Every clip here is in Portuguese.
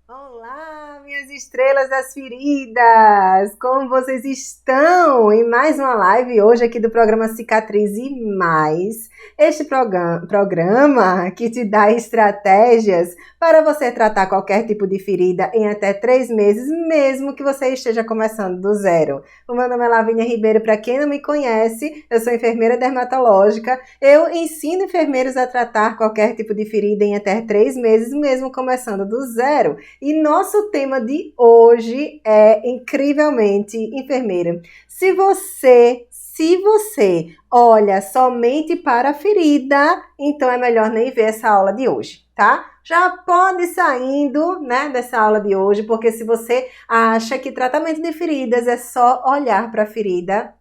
Olá, minhas estrelas das feridas! Como vocês estão? Em mais uma live hoje aqui do programa Cicatriz e Mais. Este programa que te dá estratégias para você tratar qualquer tipo de ferida em até 3 meses, mesmo que você esteja começando do zero. O meu nome é Lavínia Ribeiro, para quem não me conhece, eu sou enfermeira dermatológica. Eu ensino enfermeiros a tratar qualquer tipo de ferida em até 3 meses, mesmo começando do zero. E nosso tema de hoje é incrivelmente enfermeira. Se você olha somente para a ferida, então é melhor nem ver essa aula de hoje, tá? Já pode ir saindo, né, dessa aula de hoje, porque se você acha que tratamento de feridas é só olhar para a ferida,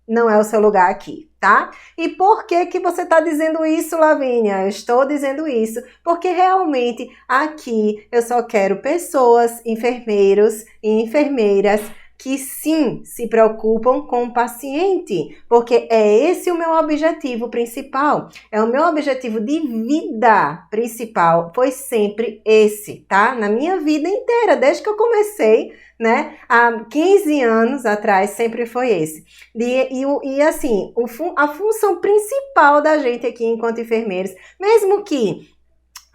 não é o seu lugar aqui, tá? E por que que você está dizendo isso, Lavínia? Eu estou dizendo isso porque realmente aqui eu só quero pessoas, enfermeiros e enfermeiras que sim se preocupam com o paciente, porque é esse o meu objetivo principal, é o meu objetivo de vida principal, foi sempre esse, tá? Na minha vida inteira, desde que eu comecei, né, há 15 anos atrás, sempre foi esse. E assim, a função principal da gente aqui enquanto enfermeiros, mesmo que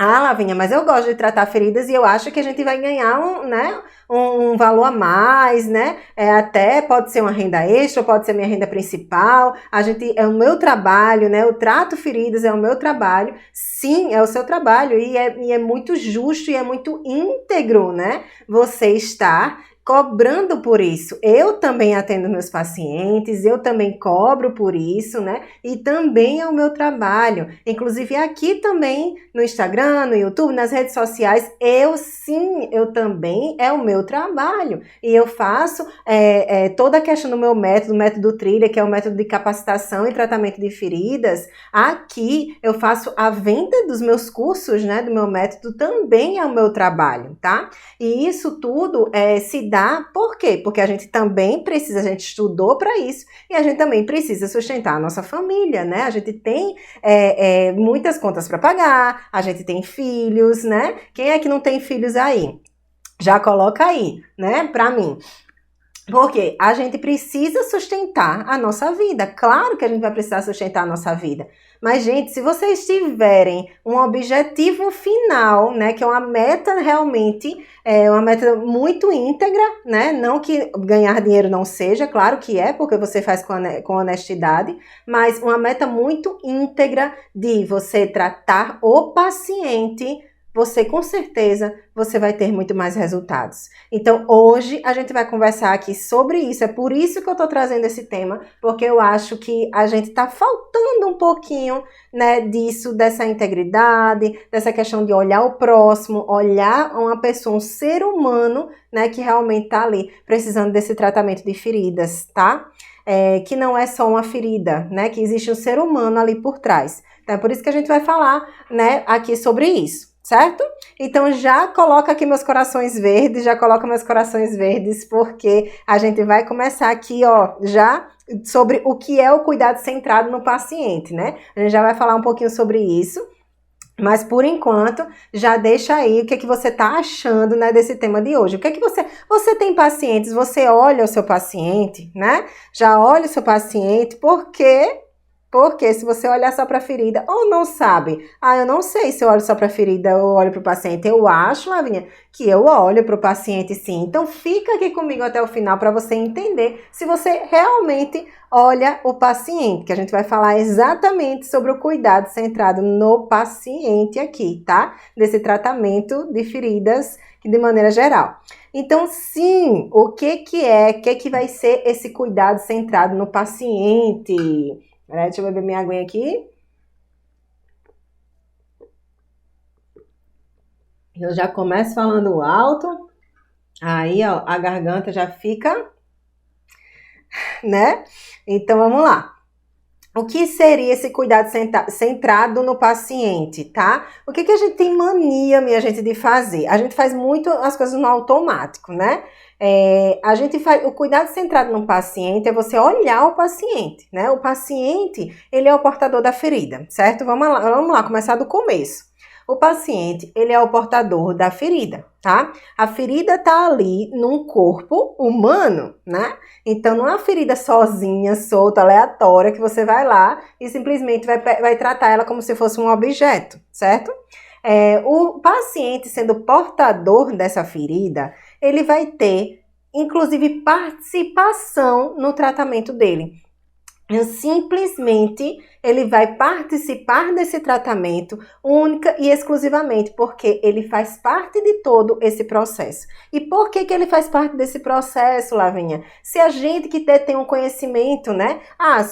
Lavínia, mas eu gosto de tratar feridas e eu acho que a gente vai ganhar um valor a mais, né? Até pode ser uma renda extra, pode ser minha renda principal. É o meu trabalho, né? Eu trato feridas, é o meu trabalho. Sim, é o seu trabalho e é muito justo e é muito íntegro, né? Você estar cobrando por isso. Eu também atendo meus pacientes, eu também cobro por isso, né? E também é o meu trabalho. Inclusive aqui também no Instagram, no YouTube, nas redes sociais, eu também é o meu trabalho. E eu faço toda a questão do meu método, o método Trilha, que é o método de capacitação e tratamento de feridas. Aqui eu faço a venda dos meus cursos, né? Do meu método também é o meu trabalho, tá? E isso tudo se dá por quê? Porque a gente também precisa, a gente estudou para isso e a gente também precisa sustentar a nossa família, né? A gente tem muitas contas para pagar, a gente tem filhos, né? Quem é que não tem filhos aí? Já coloca aí, né? Para mim. Porque a gente precisa sustentar a nossa vida. Claro que a gente vai precisar sustentar a nossa vida. Mas, gente, se vocês tiverem um objetivo final, né, que é uma meta realmente, uma meta muito íntegra, né, não que ganhar dinheiro não seja, claro que é, porque você faz com honestidade, mas uma meta muito íntegra de você tratar o paciente, você com certeza você vai ter muito mais resultados. Então, hoje a gente vai conversar aqui sobre isso. É por isso que eu tô trazendo esse tema, porque eu acho que a gente tá faltando um pouquinho, né, disso, dessa integridade, dessa questão de olhar o próximo, olhar uma pessoa, um ser humano, né, que realmente tá ali precisando desse tratamento de feridas, tá? Que não é só uma ferida, né, que existe um ser humano ali por trás. Então, é por isso que a gente vai falar, né, aqui sobre isso. Certo? Então já coloca aqui meus corações verdes, porque a gente vai começar aqui, ó, já sobre o que é o cuidado centrado no paciente, né? A gente já vai falar um pouquinho sobre isso, mas por enquanto, já deixa aí o que é que você tá achando, né, desse tema de hoje. O que é que você tem pacientes, você olha o seu paciente, né? Já olha o seu paciente, porque se você olhar só para a ferida, ou não sabe, eu não sei se eu olho só para a ferida ou olho para o paciente. Eu acho, Lavínia, que eu olho para o paciente sim. Então fica aqui comigo até o final para você entender se você realmente olha o paciente, que a gente vai falar exatamente sobre o cuidado centrado no paciente aqui, tá? Desse tratamento de feridas de maneira geral. Então, sim, o que vai ser esse cuidado centrado no paciente? Deixa eu beber minha aguinha aqui. Eu já começo falando alto. Aí, ó, a garganta já fica, né? Então, vamos lá. O que seria esse cuidado centrado no paciente, tá? O que a gente tem mania, minha gente, de fazer? A gente faz muito as coisas no automático, né? O cuidado centrado no paciente é você olhar o paciente, né? O paciente, ele é o portador da ferida, certo? Vamos lá começar do começo. O paciente, ele é o portador da ferida, tá? A ferida tá ali num corpo humano, né? Então, não é uma ferida sozinha, solta, aleatória, que você vai lá e simplesmente vai tratar ela como se fosse um objeto, certo? O paciente, sendo portador dessa ferida, ele vai ter, inclusive, participação no tratamento dele. Simplesmente ele vai participar desse tratamento única e exclusivamente porque ele faz parte de todo esse processo. E por que ele faz parte desse processo, Lavinha? Se a gente que tem um conhecimento, né?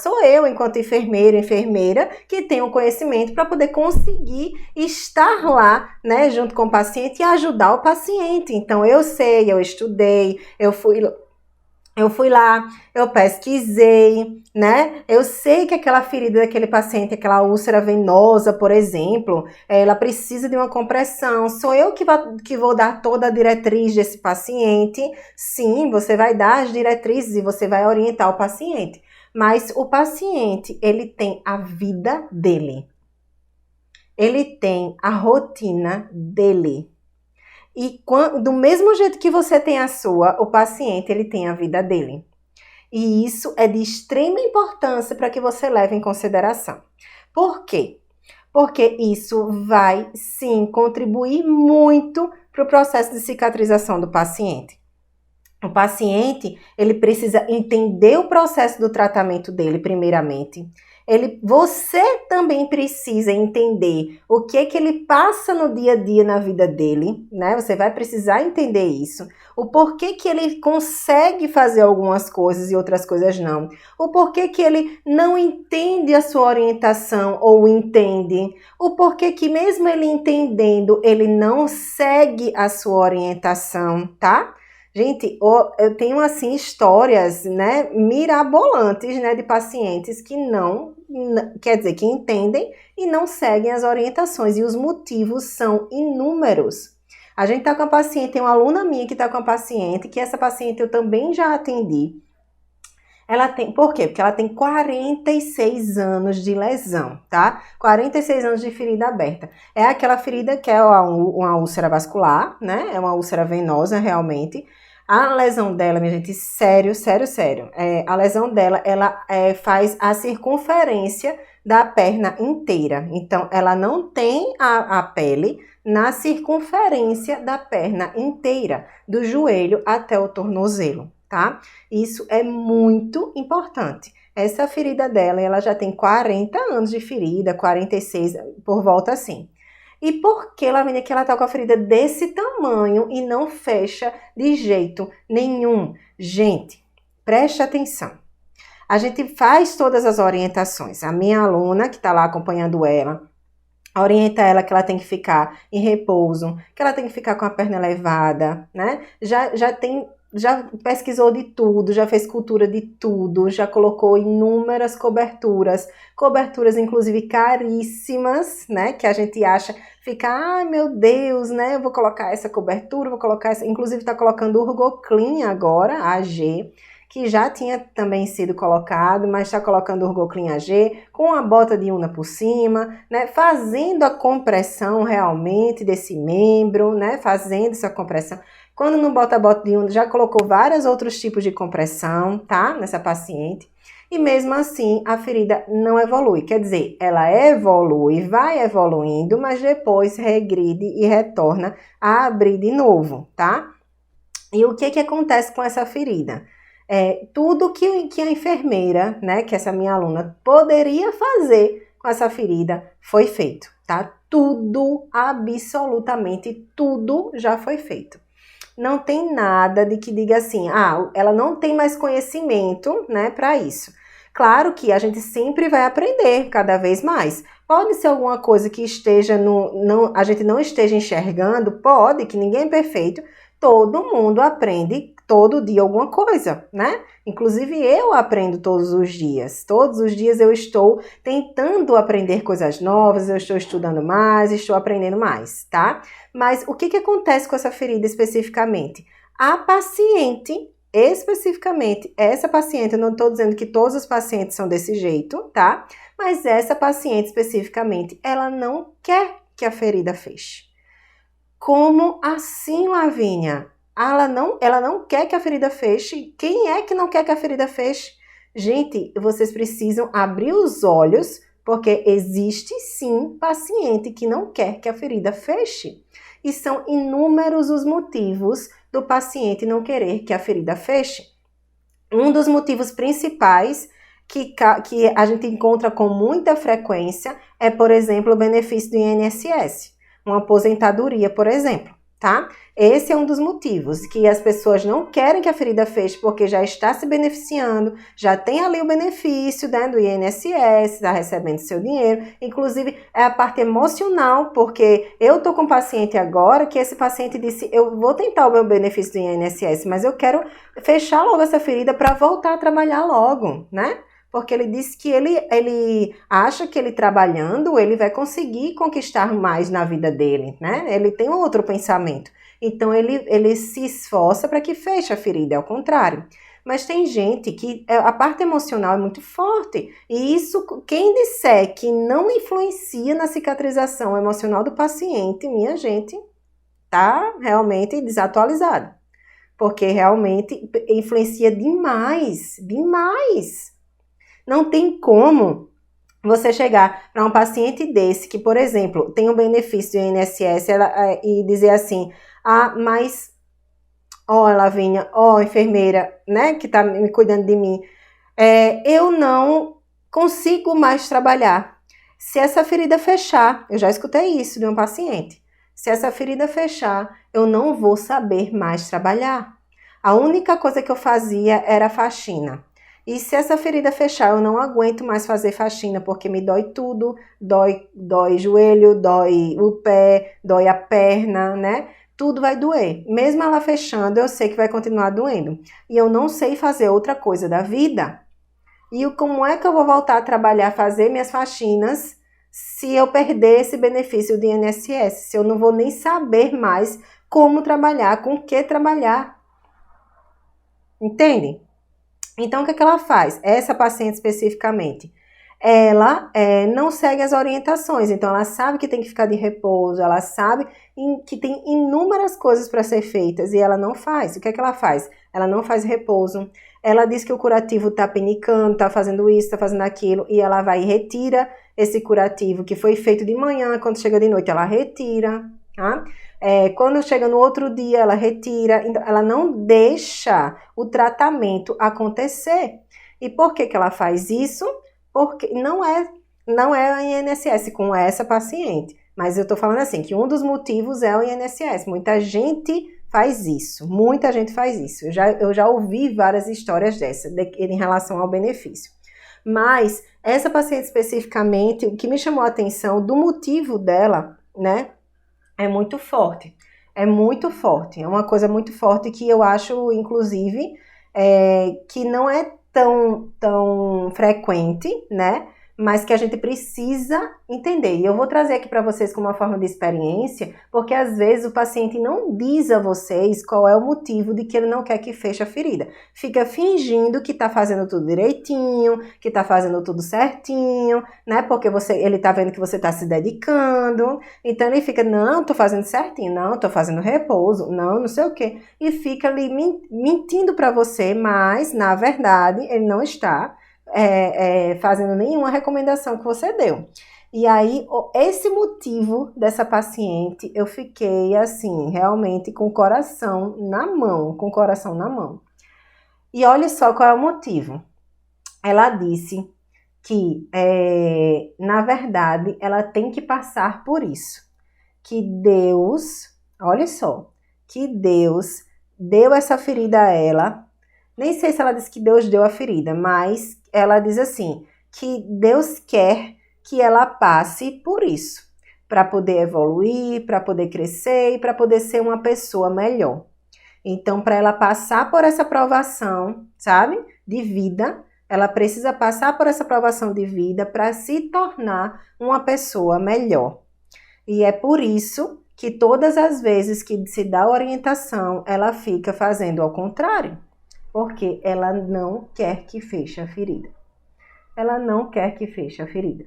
Sou eu, enquanto enfermeira, que tenho um conhecimento para poder conseguir estar lá, né, junto com o paciente e ajudar o paciente. Então, eu sei, eu estudei, eu fui lá, eu pesquisei, né? Eu sei que aquela ferida daquele paciente, aquela úlcera venosa, por exemplo, ela precisa de uma compressão. Sou eu que vou dar toda a diretriz desse paciente. Sim, você vai dar as diretrizes e você vai orientar o paciente. Mas o paciente, ele tem a vida dele. Ele tem a rotina dele. E do mesmo jeito que você tem a sua, o paciente ele tem a vida dele. E isso é de extrema importância para que você leve em consideração. Por quê? Porque isso vai, sim, contribuir muito para o processo de cicatrização do paciente. O paciente, ele precisa entender o processo do tratamento dele, primeiramente. Você também precisa entender o que ele passa no dia a dia na vida dele, né? Você vai precisar entender isso. O porquê que ele consegue fazer algumas coisas e outras coisas não. O porquê que ele não entende a sua orientação ou entende. O porquê que mesmo ele entendendo, ele não segue a sua orientação, tá? Gente, eu tenho, assim, histórias, né, mirabolantes, né, de pacientes que que entendem e não seguem as orientações. E os motivos são inúmeros. A gente tá com a paciente, tem uma aluna minha que tá com a paciente, que essa paciente eu também já atendi. Por quê? Porque ela tem 46 anos de lesão, tá? 46 anos de ferida aberta. É aquela ferida que é uma úlcera vascular, né? É uma úlcera venosa, realmente. A lesão dela, minha gente, sério. A lesão dela, ela faz a circunferência da perna inteira. Então, ela não tem a pele na circunferência da perna inteira, do joelho até o tornozelo. Tá? Isso é muito importante. Essa ferida dela, ela já tem 40 anos de ferida, 46, por volta assim. E por que, Lavínia, que ela tá com a ferida desse tamanho e não fecha de jeito nenhum? Gente, preste atenção. A gente faz todas as orientações. A minha aluna, que tá lá acompanhando ela, orienta ela que ela tem que ficar em repouso, que ela tem que ficar com a perna elevada, né? Já pesquisou de tudo, já fez cultura de tudo, já colocou inúmeras coberturas inclusive caríssimas, né, que a gente acha, ai meu Deus, né, eu vou colocar essa cobertura, vou colocar essa, inclusive tá colocando o Urgoclean agora, AG, que já tinha também sido colocado, mas está colocando o Urgoclean AG, com a bota de una por cima, né, fazendo a compressão realmente desse membro, né, fazendo essa compressão. Quando não bota a bota de una, já colocou vários outros tipos de compressão, tá? Nessa paciente. E mesmo assim, a ferida não evolui. Quer dizer, ela evolui, vai evoluindo, mas depois regride e retorna a abrir de novo, tá? E o que acontece com essa ferida? Tudo que a enfermeira, né, que essa minha aluna, poderia fazer com essa ferida, foi feito, tá? Tudo, absolutamente tudo já foi feito. Não tem nada de que diga assim, ela não tem mais conhecimento, né, para isso. Claro que a gente sempre vai aprender cada vez mais. Pode ser alguma coisa que a gente não esteja enxergando, pode, que ninguém é perfeito. Todo mundo aprende todo dia alguma coisa, né? Inclusive eu aprendo todos os dias. Todos os dias eu estou tentando aprender coisas novas, eu estou estudando mais, estou aprendendo mais, tá? Mas o que acontece com essa ferida especificamente? A paciente, especificamente, essa paciente, eu não estou dizendo que todos os pacientes são desse jeito, tá? Mas essa paciente especificamente, ela não quer que a ferida feche. Como assim, Lavínia? Ela não quer que a ferida feche? Quem é que não quer que a ferida feche? Gente, vocês precisam abrir os olhos, porque existe sim paciente que não quer que a ferida feche. E são inúmeros os motivos do paciente não querer que a ferida feche. Um dos motivos principais que a gente encontra com muita frequência é, por exemplo, o benefício do INSS, uma aposentadoria, por exemplo, tá? Esse é um dos motivos que as pessoas não querem que a ferida feche porque já está se beneficiando, já tem ali o benefício, né, do INSS, está recebendo seu dinheiro. Inclusive, é a parte emocional, porque eu tô com um paciente agora que esse paciente disse, eu vou tentar o meu benefício do INSS, mas eu quero fechar logo essa ferida para voltar a trabalhar logo, né? Porque ele disse que ele acha que ele trabalhando, ele vai conseguir conquistar mais na vida dele, né? Ele tem um outro pensamento. Então, ele se esforça para que feche a ferida, ao contrário. Mas tem gente que a parte emocional é muito forte. E isso, quem disser que não influencia na cicatrização emocional do paciente, minha gente, tá realmente desatualizado. Porque realmente influencia demais, demais. Não tem como você chegar para um paciente desse que, por exemplo, tem um benefício do INSS e dizer assim, mas, Lavínia, enfermeira, né, que tá me cuidando de mim, eu não consigo mais trabalhar. Se essa ferida fechar, eu já escutei isso de um paciente, se essa ferida fechar, eu não vou saber mais trabalhar. A única coisa que eu fazia era faxina. E se essa ferida fechar, eu não aguento mais fazer faxina, porque me dói tudo, dói joelho, dói o pé, dói a perna, né? Tudo vai doer. Mesmo ela fechando, eu sei que vai continuar doendo. E eu não sei fazer outra coisa da vida. E como é que eu vou voltar a trabalhar, fazer minhas faxinas, se eu perder esse benefício do INSS? Se eu não vou nem saber mais como trabalhar, com o que trabalhar. Entende? Então, o que ela faz? Essa paciente especificamente, ela não segue as orientações. Então, ela sabe que tem que ficar de repouso, ela sabe que tem inúmeras coisas para ser feitas e ela não faz. O que ela faz? Ela não faz repouso. Ela diz que o curativo está penicando, está fazendo isso, está fazendo aquilo, e ela vai e retira esse curativo que foi feito de manhã, quando chega de noite, ela retira, tá? Quando chega no outro dia, ela retira, então ela não deixa o tratamento acontecer. E por que ela faz isso? Porque não é a INSS com essa paciente, mas eu tô falando assim, que um dos motivos é o INSS. Muita gente faz isso, Eu já ouvi várias histórias dessa, em relação ao benefício. Mas essa paciente especificamente, o que me chamou a atenção do motivo dela, né? É muito forte. É muito forte. É uma coisa muito forte que eu acho, inclusive, que não é tão frequente, né? Mas que a gente precisa entender. E eu vou trazer aqui para vocês como uma forma de experiência, porque às vezes o paciente não diz a vocês qual é o motivo de que ele não quer que feche a ferida. Fica fingindo que tá fazendo tudo direitinho, que tá fazendo tudo certinho, né? Porque ele tá vendo que você tá se dedicando. Então ele fica, não, tô fazendo certinho, não, tô fazendo repouso, não sei o quê. E fica ali mentindo para você, mas na verdade ele não está fazendo nenhuma recomendação que você deu. E aí, esse motivo dessa paciente, eu fiquei assim, realmente com o coração na mão. E olha só qual é o motivo. Ela disse que, na verdade, ela tem que passar por isso. Que Deus, olha só, que Deus deu essa ferida a ela. Nem sei se ela disse que Deus deu a ferida, mas ela diz assim, que Deus quer que ela passe por isso, para poder evoluir, para poder crescer e para poder ser uma pessoa melhor. Então, para ela passar por essa provação, sabe, de vida, ela precisa passar por essa provação de vida para se tornar uma pessoa melhor. E é por isso que todas as vezes que se dá orientação, ela fica fazendo ao contrário. Porque ela não quer que feche a ferida. Ela não quer que feche a ferida.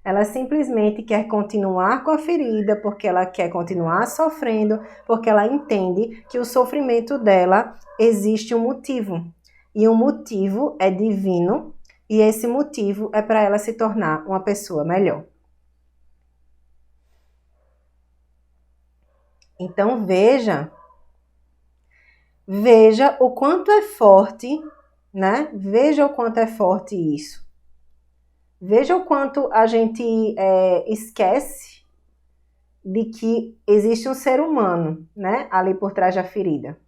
Ela simplesmente quer continuar com a ferida, porque ela quer continuar sofrendo, porque ela entende que o sofrimento dela existe um motivo. E o motivo é divino, e esse motivo é para ela se tornar uma pessoa melhor. Então veja o quanto é forte, né? Veja o quanto é forte isso. Veja o quanto a gente esquece de que existe um ser humano, né? Ali por trás da ferida.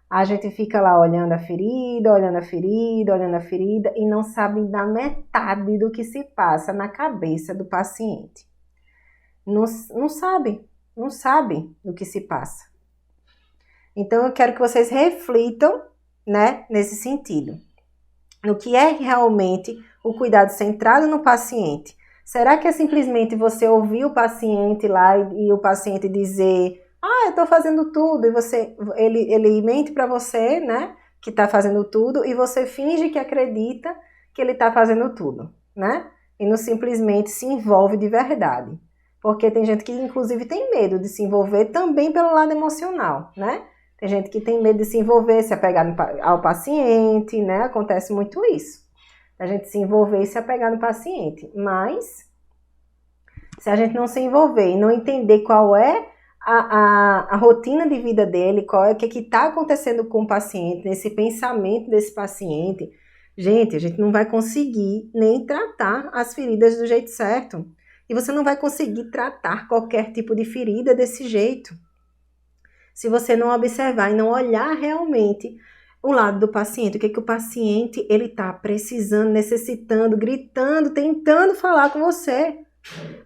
A gente fica lá olhando a ferida, olhando a ferida, olhando a ferida e não sabe da metade do que se passa na cabeça do paciente. Não sabe do que se passa. Então eu quero que vocês reflitam, né, nesse sentido. No que é realmente o cuidado centrado no paciente. Será que é simplesmente você ouvir o paciente lá e o paciente dizer: eu estou fazendo tudo, e ele mente para você, né, que está fazendo tudo, e você finge que acredita que ele está fazendo tudo, né? E não simplesmente se envolve de verdade. Porque tem gente que, inclusive, tem medo de se envolver também pelo lado emocional, né? Tem gente que tem medo de se envolver, se apegar ao paciente, né? Acontece muito isso. A gente se envolver e se apegar no paciente. Mas, se a gente não se envolver e não entender qual é a rotina de vida dele, qual é o que está acontecendo com o paciente, nesse pensamento desse paciente, gente, a gente não vai conseguir nem tratar as feridas do jeito certo. E você não vai conseguir tratar qualquer tipo de ferida desse jeito. Se você não observar e não olhar realmente o lado do paciente, o que o paciente ele está precisando, necessitando, gritando, tentando falar com você.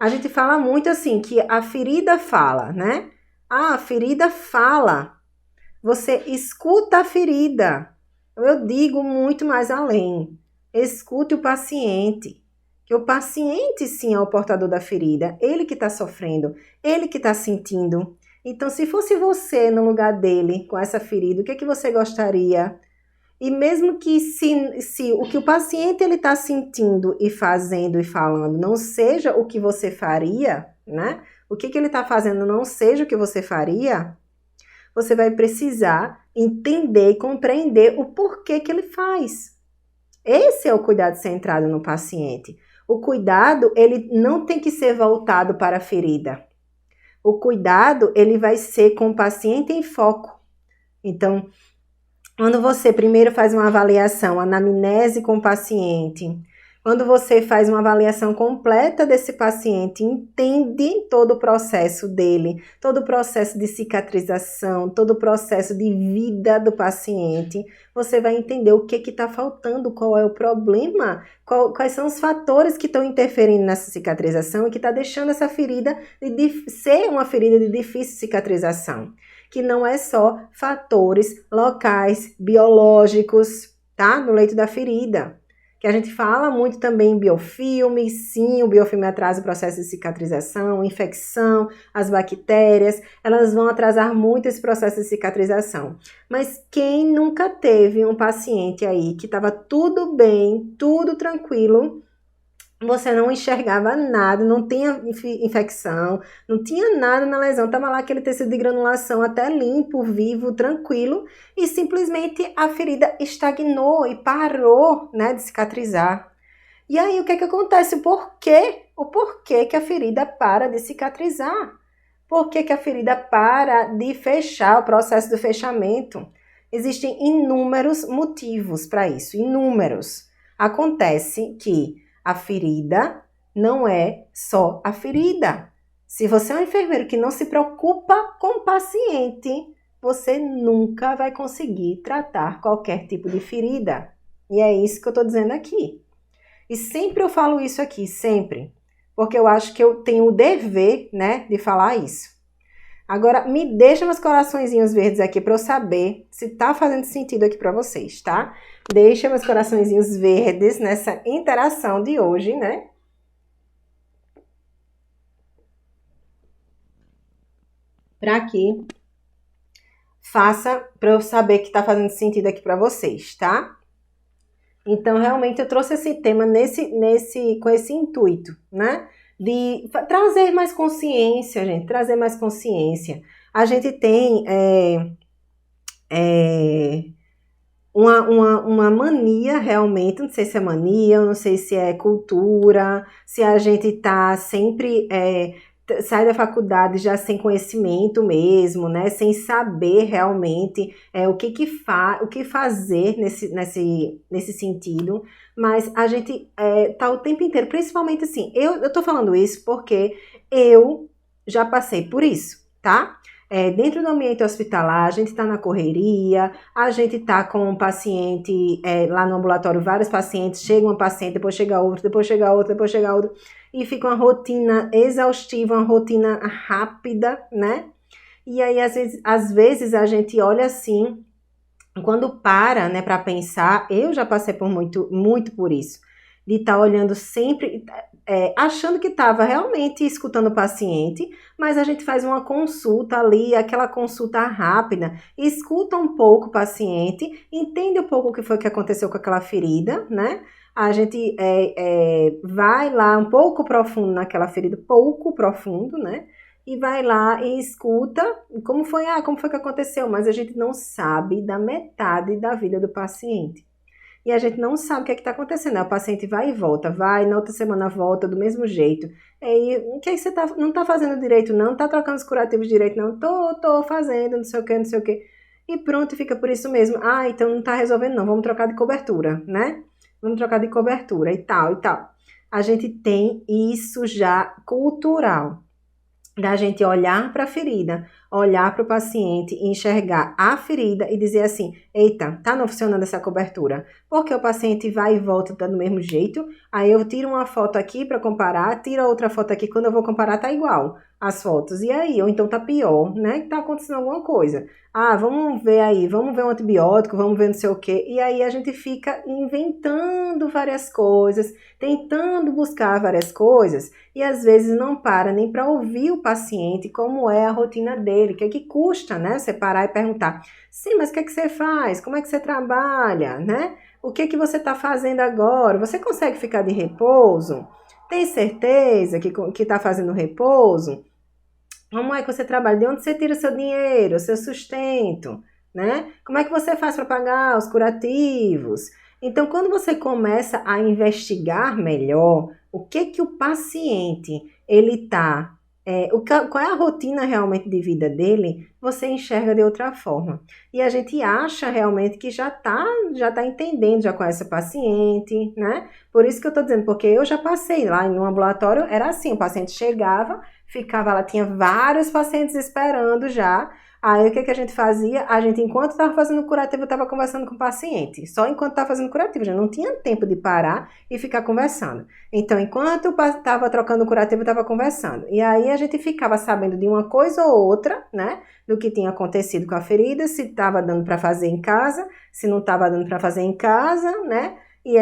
A gente fala muito assim, que a ferida fala, né? A ferida fala. Você escuta a ferida. Eu digo muito mais além. Escute o paciente. Que o paciente sim é o portador da ferida. Ele que está sofrendo. Ele que está sentindo. Então, se fosse você no lugar dele, com essa ferida, o que você gostaria? E mesmo que se o que o paciente ele está sentindo e fazendo e falando não seja o que você faria, né? O que ele está fazendo não seja o que você faria, você vai precisar entender e compreender o porquê que ele faz. Esse é o cuidado centrado no paciente. O cuidado, ele não tem que ser voltado para a ferida. O cuidado, ele vai ser com o paciente em foco. Então, quando você primeiro faz uma avaliação, anamnese com o paciente, quando você faz uma avaliação completa desse paciente, entende todo o processo dele, todo o processo de cicatrização, todo o processo de vida do paciente, você vai entender o que está faltando, qual é o problema, quais são os fatores que estão interferindo nessa cicatrização e que está deixando essa ferida de ser uma ferida de difícil cicatrização. Que não é só fatores locais, biológicos, tá? No leito da ferida. Que a gente fala muito também em biofilme, sim, o biofilme atrasa o processo de cicatrização, infecção, as bactérias, elas vão atrasar muito esse processo de cicatrização. Mas quem nunca teve um paciente aí que estava tudo bem, tudo tranquilo, você não enxergava nada, não tinha infecção, não tinha nada na lesão, estava lá aquele tecido de granulação até limpo, vivo, tranquilo, e simplesmente a ferida estagnou e parou, né, de cicatrizar. E aí o que acontece? O porquê que a ferida para de cicatrizar? Por que a ferida para de fechar, o processo do fechamento? Existem inúmeros motivos para isso, inúmeros. Acontece que a ferida não é só a ferida. Se você é um enfermeiro que não se preocupa com o paciente, você nunca vai conseguir tratar qualquer tipo de ferida. E é isso que eu estou dizendo aqui. E sempre eu falo isso aqui, sempre. Porque eu acho que eu tenho o dever, né, de falar isso. Agora, me deixa meus coraçõezinhos verdes aqui para eu saber se tá fazendo sentido aqui para vocês, tá? Deixa meus coraçõezinhos verdes nessa interação de hoje, né? Para que faça para eu saber que tá fazendo sentido aqui para vocês, tá? Então, realmente, eu trouxe esse tema com esse intuito, né? De trazer mais consciência, gente, trazer mais consciência. A gente tem é, uma mania realmente, não sei se é mania, eu não sei se é cultura, se a gente tá sempre, sai da faculdade já sem conhecimento mesmo, né? Sem saber realmente o que fazer nesse sentido, mas a gente tá o tempo inteiro, principalmente assim, eu tô falando isso porque eu já passei por isso, tá? Dentro do ambiente hospitalar, a gente está na correria, a gente tá com um paciente lá no ambulatório, vários pacientes, chega uma paciente, depois chega outro, depois chega outro, depois chega outro, e fica uma rotina exaustiva, uma rotina rápida, né? E aí, às vezes a gente olha assim, quando para, né, para pensar, eu já passei por muito por isso, de estar olhando sempre, achando que estava realmente escutando o paciente, mas a gente faz uma consulta ali, aquela consulta rápida, escuta um pouco o paciente, entende um pouco o que foi que aconteceu com aquela ferida, né? A gente vai lá um pouco profundo naquela ferida, pouco profundo, né? E vai lá e escuta como foi que aconteceu, mas a gente não sabe da metade da vida do paciente. E a gente não sabe o que está acontecendo, né? O paciente vai e volta, vai, na outra semana volta do mesmo jeito. E o que você não está fazendo direito, não? Não está trocando os curativos direito, não? Tô fazendo, não sei o que, não sei o que. E pronto, fica por isso mesmo. Ah, então não está resolvendo, não. Vamos trocar de cobertura, né? Vamos trocar de cobertura e tal, e tal. A gente tem isso já cultural, da gente olhar para a ferida, olhar para o paciente, enxergar a ferida e dizer assim, eita, tá não funcionando essa cobertura, porque o paciente vai e volta tá do mesmo jeito, aí eu tiro uma foto aqui para comparar, tiro outra foto aqui, quando eu vou comparar tá igual as fotos, e aí, ou então tá pior, né, que tá acontecendo alguma coisa. Ah, vamos ver aí, vamos ver um antibiótico, vamos ver não sei o quê, e aí a gente fica inventando várias coisas, tentando buscar várias coisas, e às vezes não para nem para ouvir o paciente, como é a rotina dele, o que é que custa, né, você parar e perguntar, sim, mas o que é que você faz, como é que você trabalha, né, o que é que você está fazendo agora, você consegue ficar de repouso, tem certeza que está fazendo repouso? Como é que você trabalha? De onde você tira o seu dinheiro, o seu sustento, né? Como é que você faz para pagar os curativos? Então, quando você começa a investigar melhor o que o paciente ele tá, qual é a rotina realmente de vida dele, você enxerga de outra forma. E a gente acha realmente que já tá entendendo, já conhece o paciente, né? Por isso que eu tô dizendo, porque eu já passei lá no ambulatório, era assim, o paciente chegava, ficava lá, tinha vários pacientes esperando já. Aí o que a gente fazia? A gente, enquanto estava fazendo curativo, estava conversando com o paciente. Só enquanto estava fazendo curativo, já não tinha tempo de parar e ficar conversando. Então, enquanto eu estava trocando o curativo, eu estava conversando. E aí a gente ficava sabendo de uma coisa ou outra, né? Do que tinha acontecido com a ferida, se estava dando para fazer em casa, se não estava dando para fazer em casa, né? E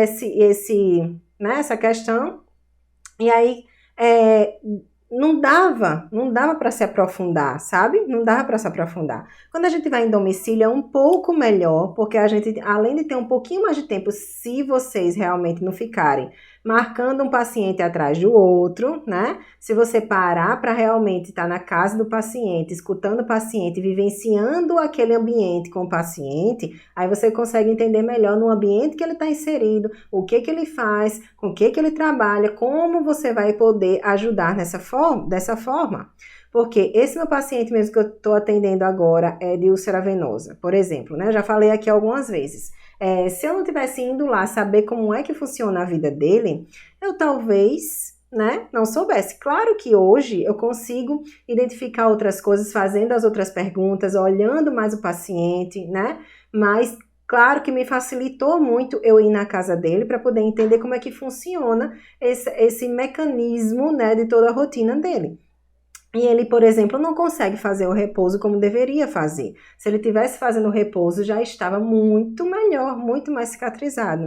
né, essa questão. E aí, não dava para se aprofundar, sabe? Não dava para se aprofundar. Quando a gente vai em domicílio é um pouco melhor, porque a gente, além de ter um pouquinho mais de tempo, se vocês realmente não ficarem marcando um paciente atrás do outro, né? Se você parar para realmente estar na casa do paciente, escutando o paciente, vivenciando aquele ambiente com o paciente, aí você consegue entender melhor no ambiente que ele está inserido, o que ele faz, com o que ele trabalha, como você vai poder ajudar dessa forma. Porque esse meu paciente mesmo que eu estou atendendo agora é de úlcera venosa, por exemplo, né? Eu já falei aqui algumas vezes. Se eu não tivesse indo lá saber como é que funciona a vida dele, eu talvez, né, não soubesse. Claro que hoje eu consigo identificar outras coisas, fazendo as outras perguntas, olhando mais o paciente, né? Mas claro que me facilitou muito eu ir na casa dele para poder entender como é que funciona esse mecanismo, né, de toda a rotina dele. E ele, por exemplo, não consegue fazer o repouso como deveria fazer. Se ele tivesse fazendo o repouso, já estava muito melhor, muito mais cicatrizado.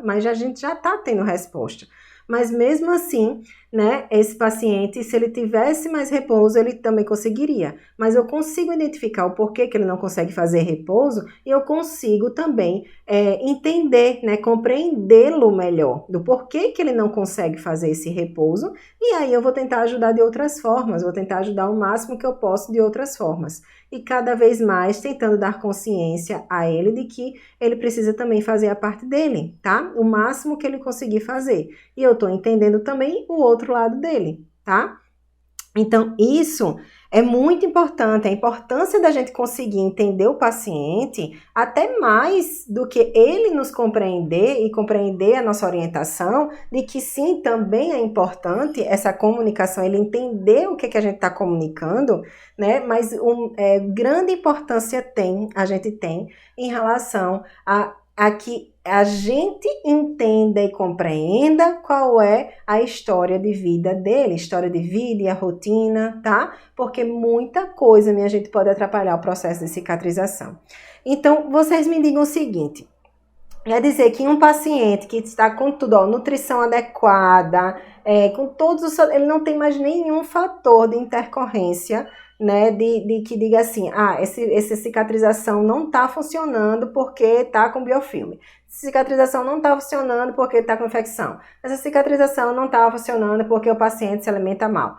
Mas a gente já está tendo resposta. Mas mesmo assim, né, esse paciente, se ele tivesse mais repouso, ele também conseguiria. Mas eu consigo identificar o porquê que ele não consegue fazer repouso e eu consigo também entender, né, compreendê-lo melhor, do porquê que ele não consegue fazer esse repouso, e aí eu vou tentar ajudar de outras formas, vou tentar ajudar o máximo que eu posso de outras formas. E cada vez mais tentando dar consciência a ele de que ele precisa também fazer a parte dele, tá? O máximo que ele conseguir fazer. E eu tô entendendo também o outro lado dele, tá? Então, isso é muito importante, a importância da gente conseguir entender o paciente, até mais do que ele nos compreender e compreender a nossa orientação, de que sim, também é importante essa comunicação, ele entender o que a gente está comunicando, né? Mas grande importância a gente tem em relação a que a gente entenda e compreenda qual é a história de vida dele, história de vida e a rotina, tá? Porque muita coisa, minha gente, pode atrapalhar o processo de cicatrização. Então, vocês me digam o seguinte, quer dizer que um paciente que está com tudo, ó, nutrição adequada, com todos os... ele não tem mais nenhum fator de intercorrência, né, de que diga assim, essa cicatrização não está funcionando porque está com biofilme. Essa cicatrização não está funcionando porque está com infecção. Essa cicatrização não está funcionando porque o paciente se alimenta mal.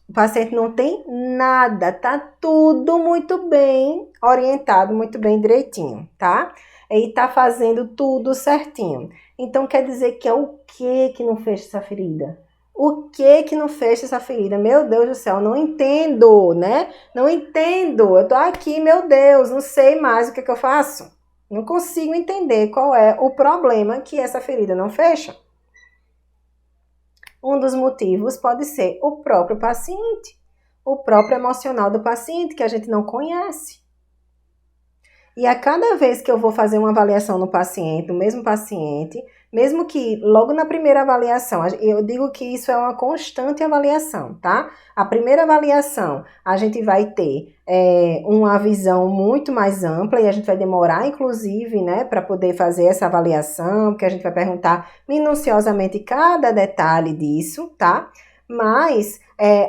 O paciente não tem nada, tá tudo muito bem orientado, muito bem direitinho, tá? E tá fazendo tudo certinho. Então quer dizer que é o que não fecha essa ferida? O que não fecha essa ferida? Meu Deus do céu, não entendo, né? Não entendo. Eu tô aqui, meu Deus, não sei mais o que eu faço. Não consigo entender qual é o problema que essa ferida não fecha. Um dos motivos pode ser o próprio paciente, o próprio emocional do paciente, que a gente não conhece. E a cada vez que eu vou fazer uma avaliação no paciente, no mesmo paciente, mesmo que logo na primeira avaliação, eu digo que isso é uma constante avaliação, tá? A primeira avaliação, a gente vai ter uma visão muito mais ampla e a gente vai demorar, inclusive, né, para poder fazer essa avaliação, porque a gente vai perguntar minuciosamente cada detalhe disso, tá? Mas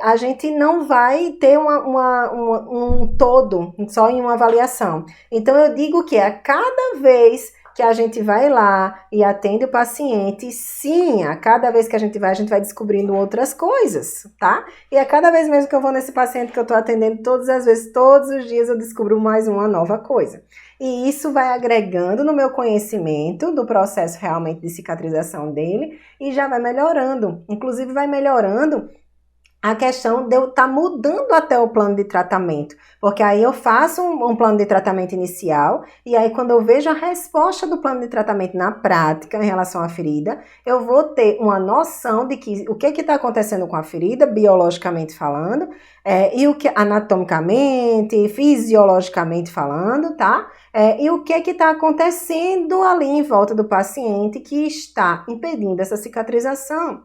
a gente não vai ter um todo só em uma avaliação. Então, eu digo que a cada vez que a gente vai lá e atende o paciente, sim, a cada vez que a gente vai descobrindo outras coisas, tá? E a cada vez mesmo que eu vou nesse paciente que eu tô atendendo, todas as vezes, todos os dias eu descubro mais uma nova coisa. E isso vai agregando no meu conhecimento do processo realmente de cicatrização dele e já vai melhorando. Inclusive vai melhorando a questão de eu estar mudando até o plano de tratamento, porque aí eu faço um plano de tratamento inicial e aí quando eu vejo a resposta do plano de tratamento na prática em relação à ferida, eu vou ter uma noção de que o que está acontecendo com a ferida, biologicamente falando, e o que anatomicamente, fisiologicamente falando, tá? E o que está acontecendo ali em volta do paciente que está impedindo essa cicatrização.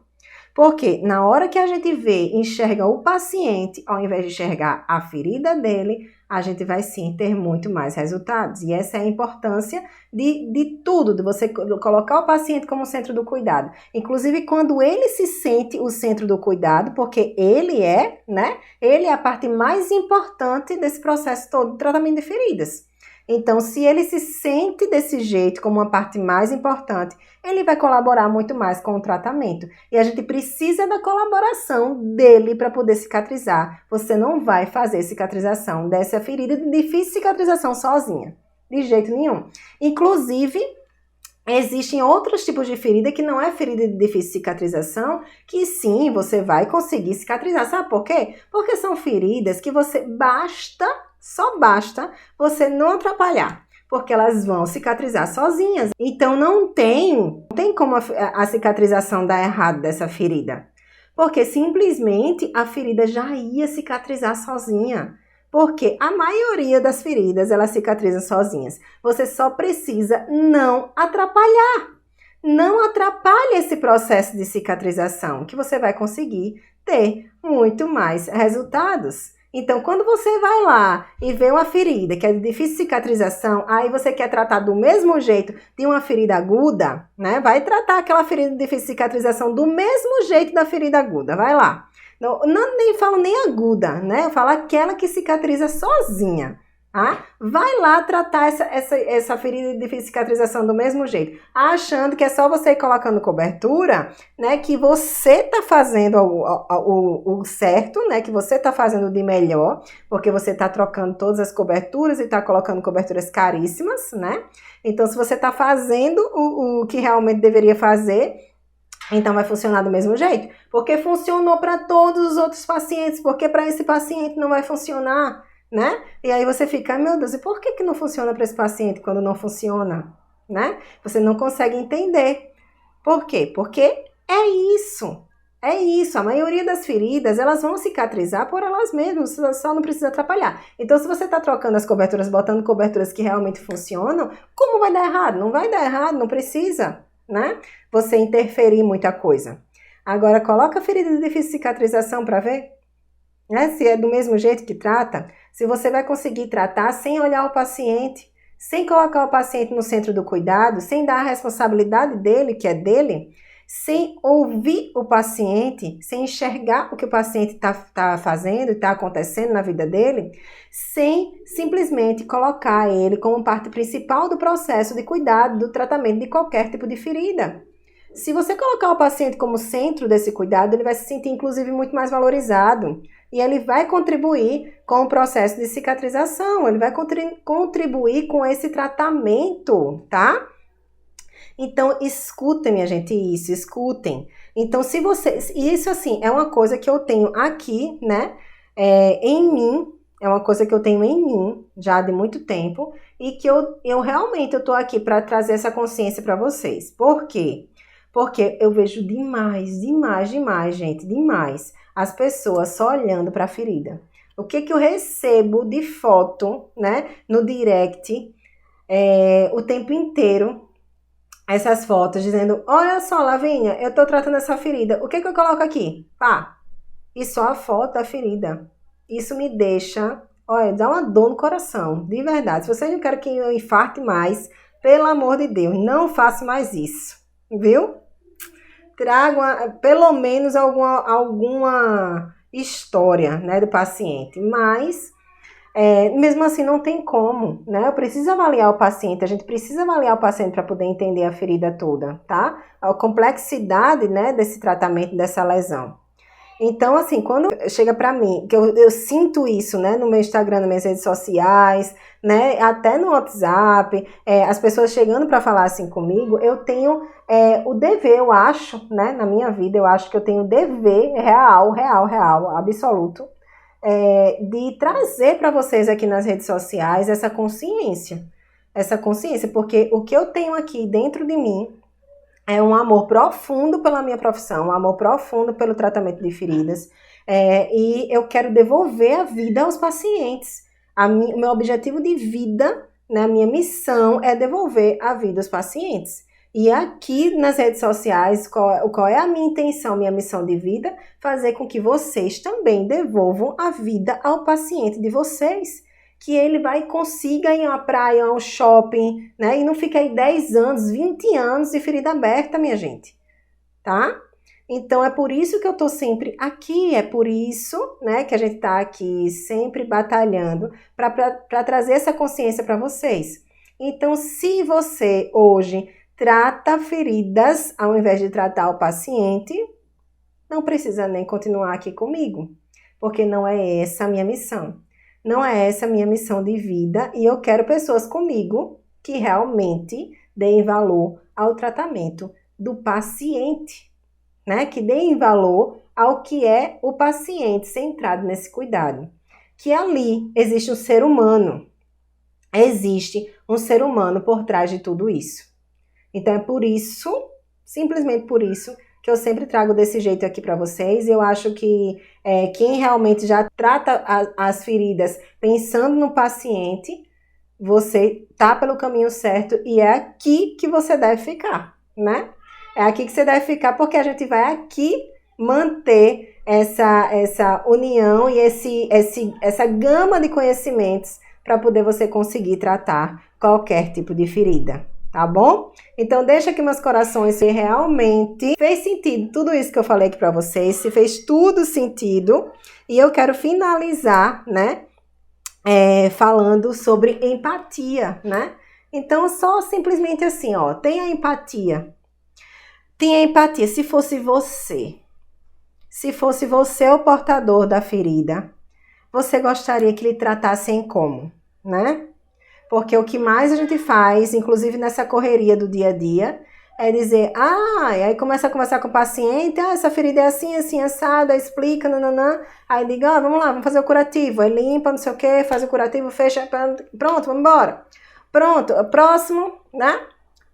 Porque na hora que a gente enxerga o paciente, ao invés de enxergar a ferida dele, a gente vai sim ter muito mais resultados. E essa é a importância de tudo, de você colocar o paciente como centro do cuidado. Inclusive quando ele se sente o centro do cuidado, porque ele é, né? Ele é a parte mais importante desse processo todo de tratamento de feridas. Então, se ele se sente desse jeito, como uma parte mais importante, ele vai colaborar muito mais com o tratamento. E a gente precisa da colaboração dele para poder cicatrizar. Você não vai fazer cicatrização dessa ferida de difícil cicatrização sozinha. De jeito nenhum. Inclusive, existem outros tipos de ferida que não é ferida de difícil cicatrização, que sim, você vai conseguir cicatrizar. Sabe por quê? Porque são feridas que só basta você não atrapalhar, porque elas vão cicatrizar sozinhas. Então não tem como a cicatrização dar errado dessa ferida, porque simplesmente a ferida já ia cicatrizar sozinha. Porque a maioria das feridas, elas cicatrizam sozinhas. Você só precisa não atrapalhar. Não atrapalhe esse processo de cicatrização, que você vai conseguir ter muito mais resultados. Então, quando você vai lá e vê uma ferida que é de difícil cicatrização, aí você quer tratar do mesmo jeito de uma ferida aguda, né? Vai tratar aquela ferida de difícil cicatrização do mesmo jeito da ferida aguda, vai lá. Não nem falo nem aguda, né? Eu falo aquela que cicatriza sozinha. Tá? Vai lá tratar essa ferida de difícil cicatrização do mesmo jeito, achando que é só você ir colocando cobertura, né, que você tá fazendo o certo, né, que você tá fazendo de melhor, porque você tá trocando todas as coberturas e tá colocando coberturas caríssimas, né? Então, se você tá fazendo o que realmente deveria fazer, então vai funcionar do mesmo jeito, porque funcionou para todos os outros pacientes, porque para esse paciente não vai funcionar, né? E aí você fica, meu Deus, e por que não funciona para esse paciente quando não funciona, né? Você não consegue entender. Por quê? Porque é isso. É isso. A maioria das feridas, elas vão cicatrizar por elas mesmas, só não precisa atrapalhar. Então, se você está trocando as coberturas, botando coberturas que realmente funcionam, como vai dar errado? Não vai dar errado, não precisa, né? Você interferir em muita coisa. Agora, coloca a ferida de difícil cicatrização para ver, né? Se é do mesmo jeito que trata, se você vai conseguir tratar sem olhar o paciente, sem colocar o paciente no centro do cuidado, sem dar a responsabilidade dele, que é dele, sem ouvir o paciente, sem enxergar o que o paciente está fazendo e está acontecendo na vida dele, sem simplesmente colocar ele como parte principal do processo de cuidado, do tratamento de qualquer tipo de ferida. Se você colocar o paciente como centro desse cuidado, ele vai se sentir, inclusive, muito mais valorizado. E ele vai contribuir com o processo de cicatrização, ele vai contribuir com esse tratamento, tá? Então, escutem, minha gente, isso, escutem. Então, se vocês... Isso, assim, é uma coisa que eu tenho aqui, né, em mim, é uma coisa que eu tenho em mim, já de muito tempo, e que eu realmente tô aqui para trazer essa consciência para vocês. Por quê? Porque eu vejo demais, gente, demais, as pessoas só olhando para a ferida. O que eu recebo de foto, né, no direct, o tempo inteiro, essas fotos dizendo, olha só, Lavínia, eu tô tratando essa ferida, o que eu coloco aqui? Pá, e só a foto da ferida. Isso me deixa, olha, dá uma dor no coração, de verdade. Se vocês não querem que eu infarte mais, pelo amor de Deus, não faça mais isso, viu? Tragam pelo menos alguma história, né, do paciente, mas mesmo assim não tem como, né? Eu preciso avaliar o paciente, a gente precisa avaliar o paciente para poder entender a ferida toda, tá? A complexidade, né, desse tratamento, dessa lesão. Então, assim, quando chega para mim, que eu sinto isso, né, no meu Instagram, nas minhas redes sociais, né, até no WhatsApp, as pessoas chegando para falar assim comigo, eu tenho o dever, eu acho, né, na minha vida, eu acho que eu tenho o dever real, absoluto, de trazer para vocês aqui nas redes sociais essa consciência, porque o que eu tenho aqui dentro de mim é um amor profundo pela minha profissão, um amor profundo pelo tratamento de feridas, e eu quero devolver a vida aos pacientes. O meu objetivo de vida, né, a minha missão é devolver a vida aos pacientes. E aqui nas redes sociais, qual é a minha intenção, minha missão de vida? Fazer com que vocês também devolvam a vida ao paciente de vocês. Que ele consiga ir a uma praia, a um shopping, né? E não fica aí 10 anos, 20 anos de ferida aberta, minha gente, tá? Então, é por isso que eu tô sempre aqui, é por isso, né, que a gente tá aqui sempre batalhando para trazer essa consciência para vocês. Então, se você hoje trata feridas ao invés de tratar o paciente, não precisa nem continuar aqui comigo, porque não é essa a minha missão. Não é essa a minha missão de vida e eu quero pessoas comigo que realmente deem valor ao tratamento do paciente, né? Que deem valor ao que é o paciente centrado nesse cuidado. Que ali existe um ser humano. Existe um ser humano por trás de tudo isso. Então é por isso, simplesmente por isso, que eu sempre trago desse jeito aqui para vocês. Eu acho que quem realmente já trata as feridas pensando no paciente, você tá pelo caminho certo e é aqui que você deve ficar, né? É aqui que você deve ficar porque a gente vai aqui manter essa união e essa gama de conhecimentos para poder você conseguir tratar qualquer tipo de ferida, tá bom? Então deixa aqui meus corações se realmente fez sentido tudo isso que eu falei aqui para vocês, se fez tudo sentido. E eu quero finalizar, né, falando sobre empatia, né? Então só simplesmente assim, ó, tenha empatia. Tenha empatia. Se fosse você o portador da ferida, você gostaria que lhe tratassem como, né? Porque o que mais a gente faz, inclusive nessa correria do dia a dia, é dizer, e aí começa a conversar com o paciente, essa ferida é assim, assim, assada, explica, nananã. Aí diga, vamos lá, vamos fazer o curativo. Aí limpa, não sei o que, faz o curativo, fecha, pronto, vamos embora. Pronto, próximo, né?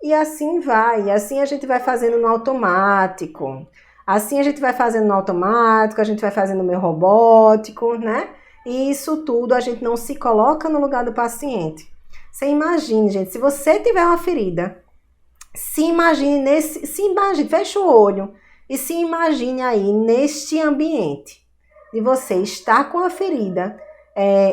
E assim vai, e assim a gente vai fazendo no automático. Assim a gente vai fazendo no automático, a gente vai fazendo no meio robótico, né? E isso tudo a gente não se coloca no lugar do paciente. Você imagine, gente, se você tiver uma ferida, se imagine, fecha o olho e se imagine aí neste ambiente de você estar com a ferida,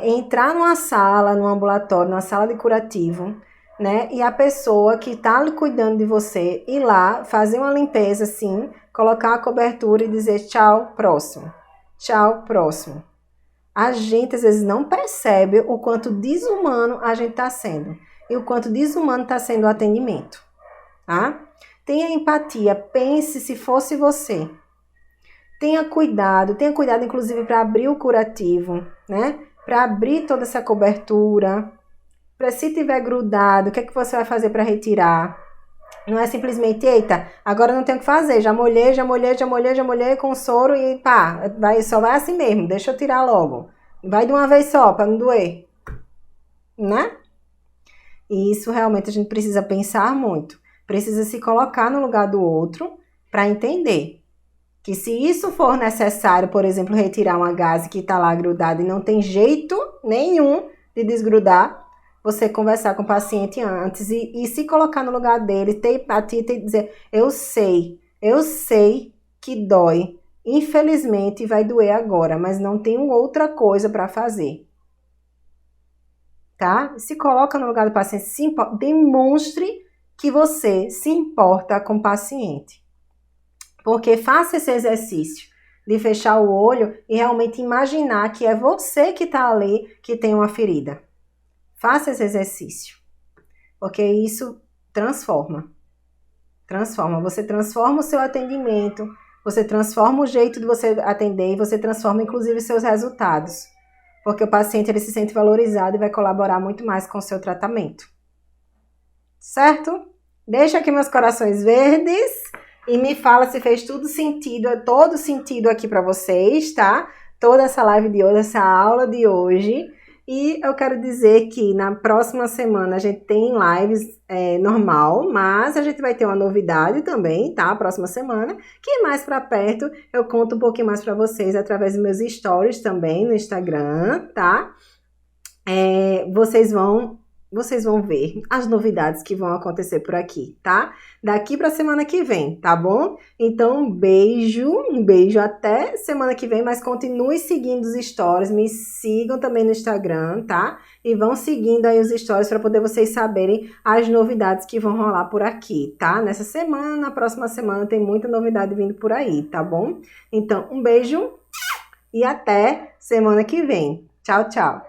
entrar numa sala, num ambulatório, numa sala de curativo, né? E a pessoa que está cuidando de você ir lá, fazer uma limpeza assim, colocar a cobertura e dizer tchau, próximo. Tchau, próximo. A gente às vezes não percebe o quanto desumano a gente está sendo e o quanto desumano está sendo o atendimento, tá? Tenha empatia, pense se fosse você. Tenha cuidado inclusive para abrir o curativo, né? Para abrir toda essa cobertura, para se tiver grudado, o que é que você vai fazer para retirar? Não é simplesmente, eita, agora não tenho o que fazer, já molhei com soro e pá, só vai assim mesmo, deixa eu tirar logo. Vai de uma vez só, para não doer, né? E isso realmente a gente precisa pensar muito. Precisa se colocar no lugar do outro para entender que se isso for necessário, por exemplo, retirar uma gaze que está lá grudada e não tem jeito nenhum de desgrudar, você conversar com o paciente antes e se colocar no lugar dele, ter empatia e dizer, eu sei que dói, infelizmente vai doer agora, mas não tenho outra coisa para fazer. Tá? Se coloca no lugar do paciente, demonstre que você se importa com o paciente. Porque faça esse exercício de fechar o olho e realmente imaginar que é você que está ali que tem uma ferida. Faça esse exercício, porque isso transforma. Você transforma o seu atendimento, você transforma o jeito de você atender e você transforma inclusive seus resultados. Porque o paciente ele se sente valorizado e vai colaborar muito mais com o seu tratamento. Certo? Deixa aqui meus corações verdes e me fala se fez todo sentido aqui para vocês, tá? Toda essa live de hoje, essa aula de hoje. E eu quero dizer que na próxima semana a gente tem lives normal, mas a gente vai ter uma novidade também, tá? Próxima semana, que mais pra perto eu conto um pouquinho mais pra vocês através dos meus stories também no Instagram, tá? Vocês vão ver as novidades que vão acontecer por aqui, tá? Daqui pra semana que vem, tá bom? Então, um beijo até semana que vem, mas continue seguindo os stories, me sigam também no Instagram, tá? E vão seguindo aí os stories para poder vocês saberem as novidades que vão rolar por aqui, tá? Nessa semana, na próxima semana tem muita novidade vindo por aí, tá bom? Então, um beijo e até semana que vem. Tchau, tchau!